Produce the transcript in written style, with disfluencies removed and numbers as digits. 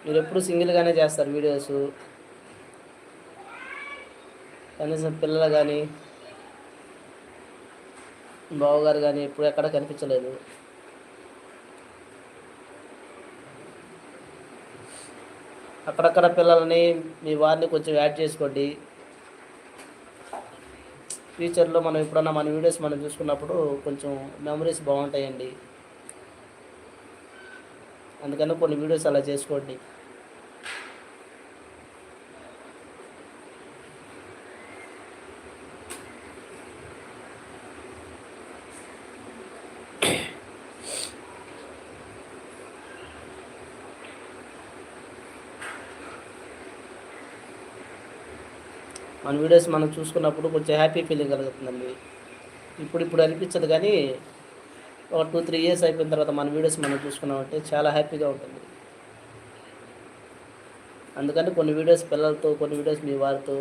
మీరు ఎప్పుడు సింగిల్గానే చేస్తారు వీడియోస్, కనీసం పిల్లలు కానీ బావగారు కానీ ఎప్పుడు ఎక్కడ కనిపించలేదు. అక్కడక్కడ పిల్లలని మీ వారిని కొంచెం యాడ్ చేసుకోండి. ఫ్యూచర్లో మనం ఎప్పుడన్నా మన వీడియోస్ మనం చూసుకున్నప్పుడు కొంచెం మెమరీస్ బాగుంటాయండి. అందుకని కొన్ని వీడియోస్ అలా చేసుకోండి. మన వీడియోస్ మనం చూసుకున్నప్పుడు కొంచెం హ్యాపీ ఫీలింగ్ కలుగుతుందండి. ఇప్పుడు అనిపించదు, కానీ ఒక 2-3 ఇయర్స్ అయిపోయిన తర్వాత మన వీడియోస్ మనం చూసుకున్నామంటే చాలా హ్యాపీగా ఉంటుంది. అందుకని కొన్ని వీడియోస్ పిల్లలతో, కొన్ని వీడియోస్ మీ వారితో